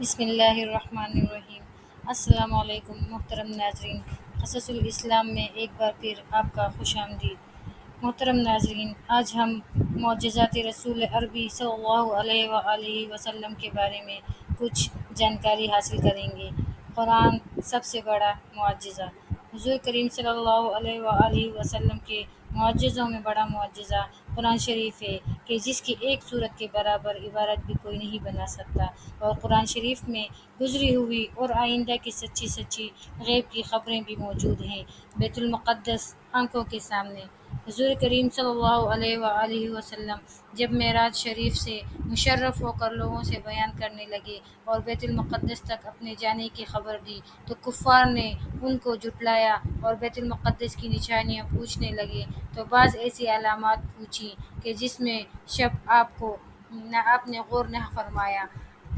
بسم اللہ الرحمن الرحیم۔ السلام علیکم محترم ناظرین، قصص الاسلام میں ایک بار پھر آپ کا خوش آمدید۔ محترم ناظرین، آج ہم معجزات رسول عربی صلی اللہ علیہ وآلہ وسلم کے بارے میں کچھ جانکاری حاصل کریں گے۔ قرآن سب سے بڑا معجزہ۔ حضور کریم صلی اللہ علیہ وآلہ وسلم کے معجزوں میں بڑا معجزہ قرآن شریف ہے کہ جس کی ایک سورت کے برابر عبارت بھی کوئی نہیں بنا سکتا، اور قرآن شریف میں گزری ہوئی اور آئندہ کی سچی سچی غیب کی خبریں بھی موجود ہیں۔ بیت المقدس آنکھوں کے سامنے۔ حضور کریم صلی اللہ علیہ وآلہ وسلم جب معراج شریف سے مشرف ہو کر لوگوں سے بیان کرنے لگے اور بیت المقدس تک اپنے جانے کی خبر دی تو کفار نے ان کو جھٹلایا اور بیت المقدس کی نشانیاں پوچھنے لگے، تو بعض ایسی علامات پوچھی کہ جس میں شب آپ نے غور نہ فرمایا۔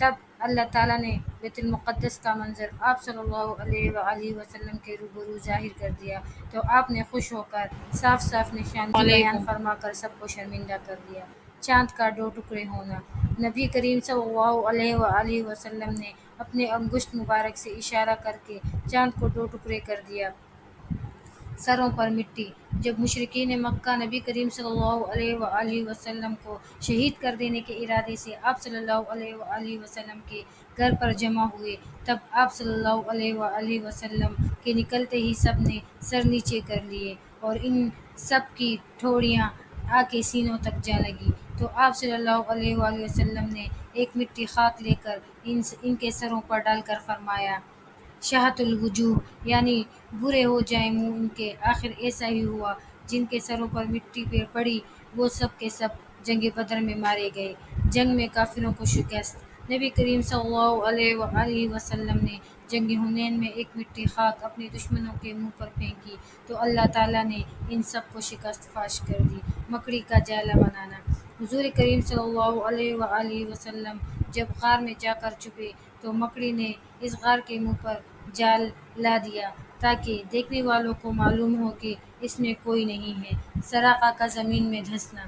تب اللہ تعالیٰ نے بیت المقدس کا منظر آپ صلی اللہ علیہ وآلہ وسلم کے روبرو ظاہر کر دیا، تو آپ نے خوش ہو کر صاف صاف نشانی بیان فرما کر سب کو شرمندہ کر دیا۔ چاند کا دو ٹکڑے ہونا۔ نبی کریم صلی اللہ علیہ وآلہ وسلم نے اپنے انگشت مبارک سے اشارہ کر کے چاند کو دو ٹکڑے کر دیا۔ سروں پر مٹی۔ جب مشرکین مکہ نبی کریم صلی اللہ علیہ وآلہ وسلم کو شہید کر دینے کے ارادے سے آپ صلی اللہ علیہ وآلہ وسلم کے گھر پر جمع ہوئے، تب آپ صلی اللہ علیہ وآلہ وسلم کے نکلتے ہی سب نے سر نیچے کر لیے اور ان سب کی ٹھوڑیاں آ کے سینوں تک جا لگی، تو آپ صلی اللہ علیہ وآلہ وسلم نے ایک مٹی خاک لے کر ان کے سروں پر ڈال کر فرمایا، شاہت الوجوہ، یعنی برے ہو جائیں منہ ان کے۔ آخر ایسا ہی ہوا، جن کے سروں پر مٹی پڑی وہ سب کے سب جنگ بدر میں مارے گئے۔ جنگ میں کافروں کو شکست۔ نبی کریم صلی اللہ علیہ وآلہ وسلم نے جنگ حنین میں ایک مٹی خاک اپنے دشمنوں کے منہ پر پھینکی تو اللہ تعالیٰ نے ان سب کو شکست فاش کر دی۔ مکڑی کا جالا بنانا۔ حضور کریم صلی اللہ علیہ وآلہ وسلم جب غار میں جا کر چھپے تو مکڑی نے اس غار کے منہ پر جال لا دیا تاکہ دیکھنے والوں کو معلوم ہو کہ اس میں کوئی نہیں ہے۔ سراقہ کا زمین میں دھنسنا۔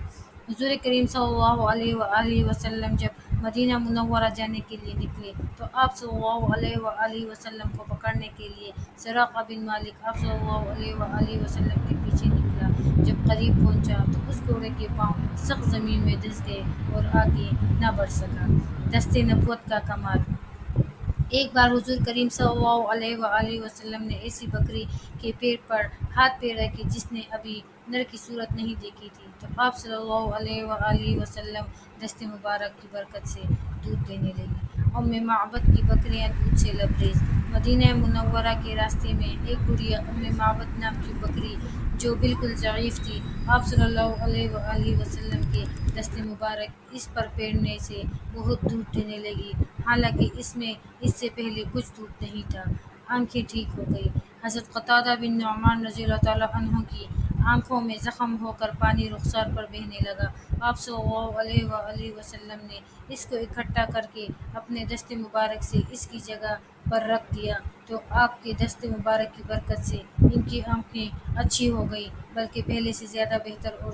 حضور کریم صلی اللہ علیہ وآلہ وسلم جب مدینہ منورہ جانے کے لیے نکلے تو آپ صلی اللہ علیہ وآلہ وسلم کو پکڑنے کے لیے سراقہ بن مالک آپ صلی اللہ علیہ وآلہ وسلم کے پیچھے نکلا۔ جب قریب پہنچا تو اس گھوڑے کے پاؤں سخت زمین میں دھس گئے اور آگے نہ بڑھ سکا۔ دست نبوت کا کمال۔ ایک بار حضور کریم صلی اللہ علیہ وآلہ وسلم نے ایسی بکری کے پیر پر ہاتھ پیر رکھے جس نے ابھی نر کی صورت نہیں دیکھی تھی، تو آپ صلی اللہ علیہ وآلہ وسلم دست مبارک کی برکت سے دودھ دینے لگی۔ ام معبد کی بکریاں دودھ سے لبریز۔ مدینہ منورہ کے راستے میں ایک بڑھیا ام معبد نام کی بکری جو بالکل ضعیف تھی، آپ صلی اللہ علیہ وآلہ وسلم کے دست مبارک اس پر پھیرنے سے بہت دودھ دینے لگی، حالانکہ اس میں اس سے پہلے کچھ دودھ نہیں تھا۔ آنکھیں ٹھیک ہو گئی۔ حضرت قتادہ بن نعمان رضی اللہ تعالیٰ عنہ کی آنکھوں میں زخم ہو کر پانی رخسار پر بہنے لگا۔ آپ صلی اللہ علیہ وآلہ وسلم نے اس کو اکٹھا کر کے اپنے دست مبارک سے اس کی جگہ پر رکھ دیا، تو آپ کے دست مبارک کی برکت سے ان کی آنکھیں اچھی ہو گئی، بلکہ پہلے سے زیادہ بہتر اور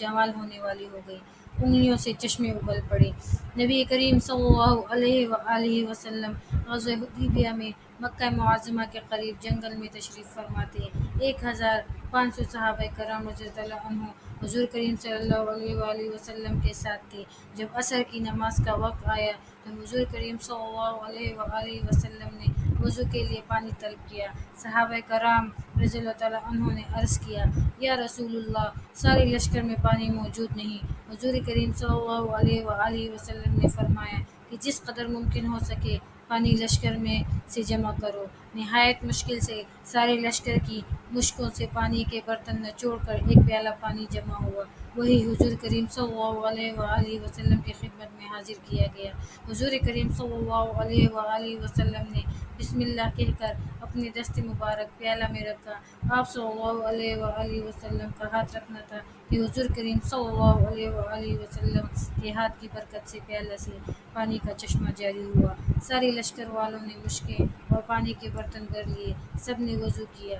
جمال ہونے والی ہو گئی۔ انگلیوں سے چشمے ابل پڑے۔ نبی کریم صلی اللہ علیہ وآلہ وسلم غزوہ حدیبیہ میں مکہ معظمہ کے قریب جنگل میں تشریف فرماتے 1500 صحابہ کرام رضی اللہ عنہم حضور کریم صلی اللہ علیہ وآلہ وسلم کے ساتھ تھے۔ جب عصر کی نماز کا وقت آیا تو حضور کریم صلی اللہ علیہ وآلہ وسلم نے وضو کے لیے پانی طلب کیا۔ صحابہ کرام رضی اللہ تعالیٰ عنہ نے عرض کیا، یا رسول اللہ، سارے لشکر میں پانی موجود نہیں۔ حضور کریم صلی اللہ علیہ وآلہ وسلم نے فرمایا کہ جس قدر ممکن ہو سکے پانی لشکر میں سے جمع کرو۔ نہایت مشکل سے سارے لشکر کی مشکوں سے پانی کے برتن نچوڑ کر ایک پیالہ پانی جمع ہوا، وہی حضور کریم صلی اللہ علیہ وآلہ وسلم کی خدمت میں حاضر کیا گیا۔ حضور کریم صلی اللہ علیہ وآلہ وسلم نے بسم اللہ کہہ کر اپنے دست مبارک پیالہ میں رکھا۔ آپ صلی اللہ علیہ وآلہ وسلم کا ہاتھ رکھنا تھا کہ حضور کریم صلی اللہ علیہ وآلہ وسلم کے ہاتھ کی برکت سے پیالہ سے پانی کا چشمہ جاری ہوا۔ سارے لشکر والوں نے مشکیں اور پانی کے برتن بھر لیے، سب نے وضو کیا۔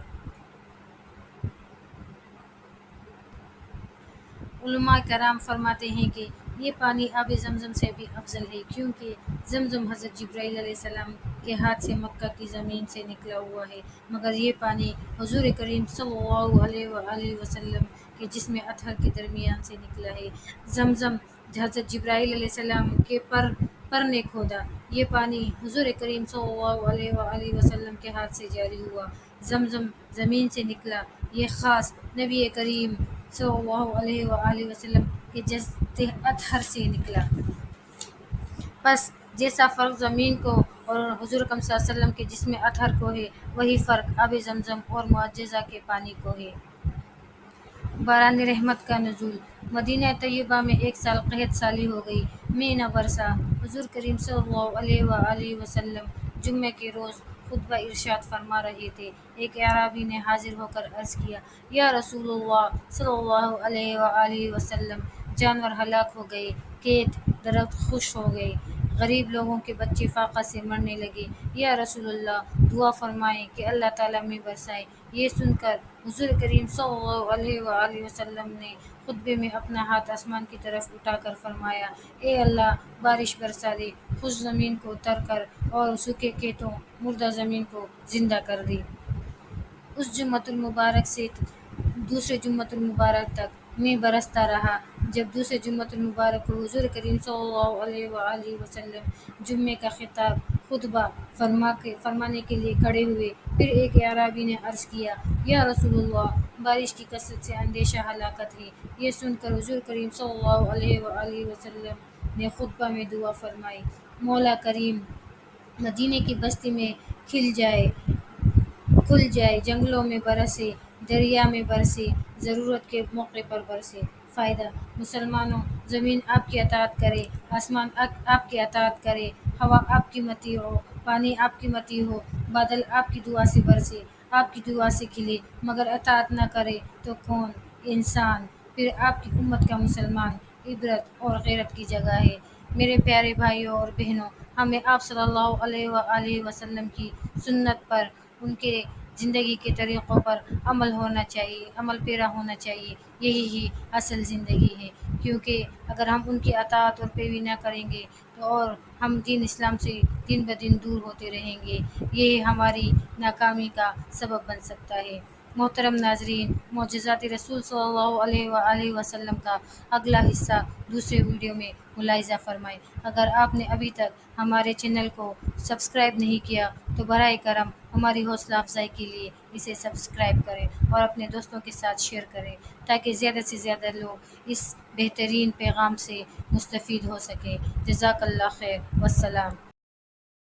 علماء کرام فرماتے ہیں کہ یہ پانی آب زمزم سے بھی افضل ہے، کیونکہ زمزم حضرت جبرائیل علیہ السلام کے ہاتھ سے مکہ کی زمین سے نکلا ہوا ہے، مگر یہ پانی حضور کریم صلی اللہ علیہ وآلہ وسلم کے جسم اطہر کے درمیان سے نکلا ہے۔ زمزم حضرت جبرائیل علیہ السلام کے پر نے کھودا، یہ پانی حضور کریم صلی اللہ علیہ وآلہ وسلم کے ہاتھ سے جاری ہوا۔ زمزم زمین سے نکلا، یہ خاص نبی کریم صلی اللہ علیہ وآلہ وسلم کے جسد اطہر سے نکلا۔ بس جیسا فرق زمین کو اور حضور اکرم صلی اللہ علیہ وسلم کے جسم اطہر کو ہے، وہی فرق آب زمزم اور معجزہ کے پانی کو ہے۔ باران رحمت کا نزول۔ مدینہ طیبہ میں ایک سال قحط سالی ہو گئی، میں نہ برسا۔ حضور کریم صلی اللہ علیہ وآلہ وسلم جمعے کے روز خطبہ ارشاد فرما رہے تھے۔ ایک اعرابی نے حاضر ہو کر عرض کیا، یا رسول اللہ صلی اللہ علیہ وآلہ وسلم، جانور ہلاک ہو گئے، کھیت درخت خشک ہو گئے، غریب لوگوں کے بچے فاقہ سے مرنے لگے، یا رسول اللہ دعا فرمائیں کہ اللہ تعالیٰ میں برسائے۔ یہ سن کر حضور کریم صلی اللہ علیہ وآلہ وسلم نے خطبے میں اپنا ہاتھ آسمان کی طرف اٹھا کر فرمایا، اے اللہ بارش برسا دے، خشک زمین کو تر کر اور سوکھے کھیتوں مردہ زمین کو زندہ کر دے۔ اس جمعۃ المبارک سے دوسرے جمعۃ المبارک تک میں برستا رہا۔ جب دوسرے جمعۃ المبارک کو حضور کریم صلی اللہ علیہ وآلہ وسلم جمعے کا خطبہ فرمانے کے لیے کھڑے ہوئے، پھر ایک اعرابی نے عرض کیا، یا رسول اللہ بارش کی کثرت سے اندیشہ ہلاکت ہے۔ یہ سن کر حضور کریم صلی اللہ علیہ وآلہ وسلم نے خطبہ میں دعا فرمائی، مولا کریم مدینے کی بستی میں کھل جائے، جنگلوں میں برسے، دریا میں برسے، ضرورت کے موقع پر برسے۔ فائدہ: مسلمانوں، زمین آپ کی اطاعت کرے، آسمان آپ کی اطاعت کرے، ہوا آپ کی مطیع ہو، پانی آپ کی مطیع ہو، بادل آپ کی دعا سے برسے، آپ کی دعا سے کھلے، مگر اطاعت نہ کرے تو کون؟ انسان۔ پھر آپ کی امت کا مسلمان عبرت اور غیرت کی جگہ ہے۔ میرے پیارے بھائیوں اور بہنوں، ہمیں آپ صلی اللہ علیہ وآلہ وسلم کی سنت پر، ان کے زندگی کے طریقوں پر عمل پیرا ہونا چاہیے۔ یہی ہی اصل زندگی ہے، کیونکہ اگر ہم ان کی اطاعت اور پیروی نہ کریں گے تو اور ہم دین اسلام سے دن بدن دور ہوتے رہیں گے، یہی ہماری ناکامی کا سبب بن سکتا ہے۔ محترم ناظرین، معجزات رسول صلی اللہ علیہ وآلہ وسلم کا اگلا حصہ دوسرے ویڈیو میں ملاحظہ فرمائیں۔ اگر آپ نے ابھی تک ہمارے چینل کو سبسکرائب نہیں کیا تو براہ کرم ہماری حوصلہ افزائی کے لیے اسے سبسکرائب کریں اور اپنے دوستوں کے ساتھ شیئر کریں، تاکہ زیادہ سے زیادہ لوگ اس بہترین پیغام سے مستفید ہو سکیں۔ جزاک اللہ خیر، والسلام۔